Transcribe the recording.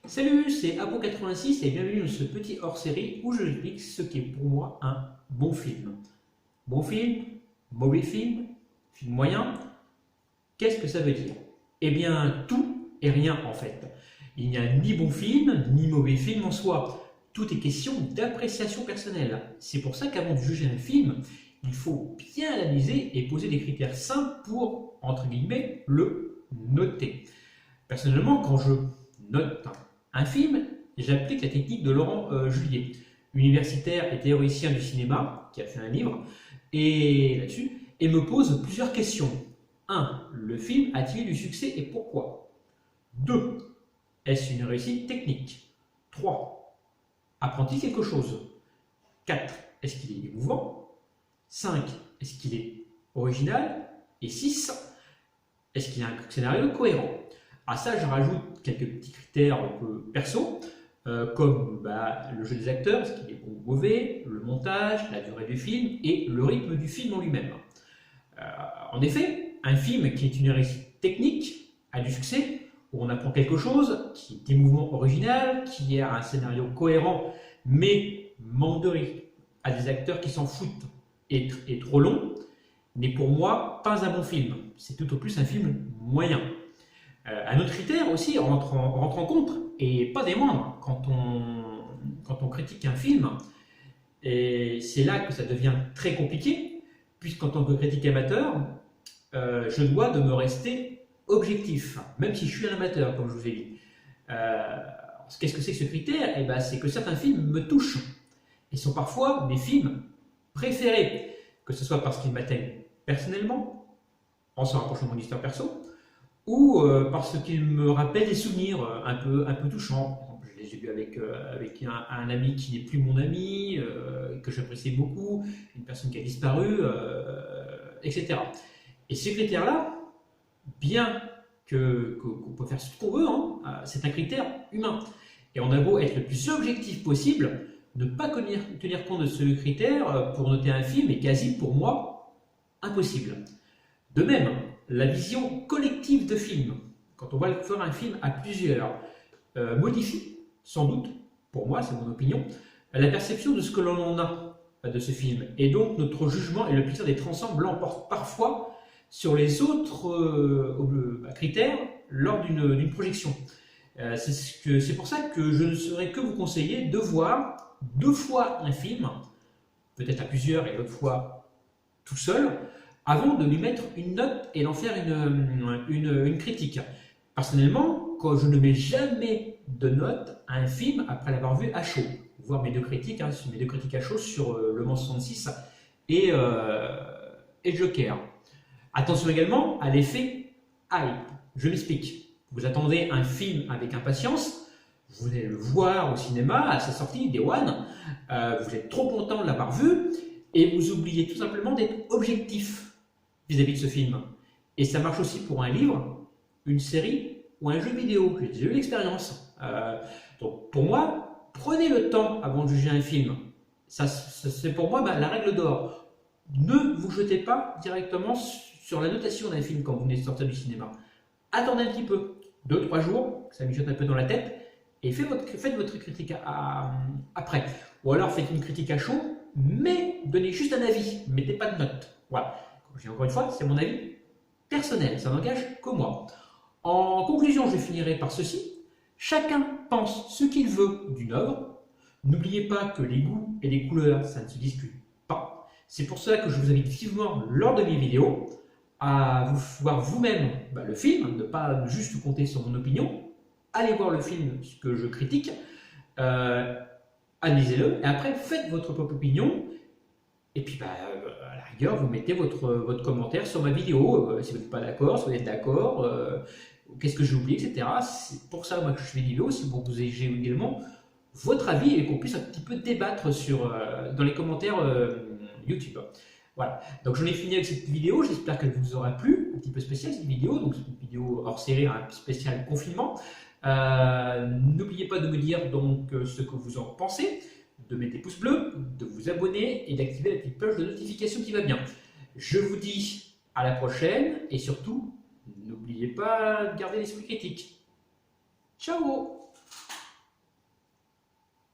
Salut, c'est Apo86 et bienvenue dans ce petit hors-série où je vous explique ce qu'est pour moi un bon film. Bon film, mauvais film, film moyen, qu'est-ce que ça veut dire? Eh bien, tout et rien en fait. Il n'y a ni bon film, ni mauvais film en soi. Tout est question d'appréciation personnelle. C'est pour ça qu'avant de juger un film, il faut bien l'analyser et poser des critères simples pour, entre guillemets, le noter. Personnellement, quand je note un film, j'applique la technique de Laurent Julier, universitaire et théoricien du cinéma, qui a fait un livre là-dessus, et me pose plusieurs questions. 1. Le film a-t-il du succès et pourquoi? 2. Est-ce une réussite technique? 3. Apprend-il quelque chose? 4. Est-ce qu'il est émouvant? 5. Est-ce qu'il est original? Et 6. Est-ce qu'il y a un scénario cohérent? À ça, je rajoute quelques petits critères un peu perso, comme le jeu des acteurs, ce qui est bon ou mauvais, le montage, la durée du film et le rythme du film en lui-même. En effet, un film qui est une réussite technique a du succès, où on apprend quelque chose, qui est émouvant, original, qui a un scénario cohérent, mais manque de rythme, à des acteurs qui s'en foutent et trop long, n'est pour moi pas un bon film. C'est tout au plus un film moyen. Un autre critère aussi rentre en compte, et pas des moindres, quand on critique un film, et c'est là que ça devient très compliqué, puisqu'en tant que critique amateur, je dois de me rester objectif, même si je suis un amateur, comme je vous ai dit. Qu'est-ce que c'est que ce critère? Eh ben, c'est que certains films me touchent, et sont parfois mes films préférés, que ce soit parce qu'ils m'atteignent personnellement, en se rapprochant de mon histoire perso, ou parce qu'il me rappelle des souvenirs un peu touchants. Je les ai vus avec un ami qui n'est plus mon ami, que j'appréciais beaucoup, une personne qui a disparu, etc. Et ces critères-là, bien qu'on peut faire ce qu'on veut, c'est un critère humain. Et on a beau être le plus objectif possible, ne pas tenir compte de ce critère pour noter un film est quasi, pour moi, impossible. De même, la vision collective de film, quand on va faire un film à plusieurs, modifie sans doute, pour moi, c'est mon opinion, la perception de ce que l'on en a de ce film. Et donc notre jugement et le plaisir d'être ensemble l'emportent parfois sur les autres critères lors d'une projection. C'est pour ça que je ne saurais que vous conseiller de voir 2 fois un film, peut-être à plusieurs et l'autre fois tout seul, avant de lui mettre une note et d'en faire une critique. Personnellement, quand je ne mets jamais de note à un film après l'avoir vu à chaud, voir mes 2 critiques, mes 2 critiques à chaud sur Le Mans 66 et Joker. Attention également à l'effet hype. Je m'explique. Vous attendez un film avec impatience, vous allez le voir au cinéma à sa sortie, Day One, vous êtes trop content de l'avoir vu, et vous oubliez tout simplement d'être objectif vis-à-vis de ce film. Et ça marche aussi pour un livre, une série ou un jeu vidéo. J'ai déjà eu l'expérience. Donc pour moi, prenez le temps avant de juger un film. Ça c'est pour moi la règle d'or. Ne vous jetez pas directement sur la notation d'un film quand vous venez de sortir du cinéma. Attendez un petit peu, 2-3 jours, que ça mijote un peu dans la tête, et faites votre critique après. Ou alors faites une critique à chaud, mais donnez juste un avis, mettez pas de note. Voilà. Encore une fois, c'est mon avis personnel, ça n'engage que moi. En conclusion, je finirai par ceci. Chacun pense ce qu'il veut d'une œuvre. N'oubliez pas que les goûts et les couleurs, ça ne se discute pas. C'est pour cela que je vous invite vivement, lors de mes vidéos, à voir vous-même le film, ne pas juste compter sur mon opinion. Allez voir le film que je critique, analysez-le, et après faites votre propre opinion. Et puis, à la rigueur, vous mettez votre commentaire sur ma vidéo, si vous n'êtes pas d'accord, si vous êtes d'accord, qu'est-ce que j'ai oublié, etc. C'est pour ça moi, que je fais des vidéos, c'est pour que vous ayez également votre avis et qu'on puisse un petit peu débattre dans les commentaires YouTube. Voilà, donc j'en ai fini avec cette vidéo, j'espère qu'elle vous aura plu, un petit peu spéciale cette vidéo, donc c'est une vidéo hors série, un spécial confinement. N'oubliez pas de me dire donc ce que vous en pensez, de mettre des pouces bleus, de vous abonner et d'activer la petite cloche de notification qui va bien. Je vous dis à la prochaine et surtout, n'oubliez pas de garder l'esprit critique. Ciao!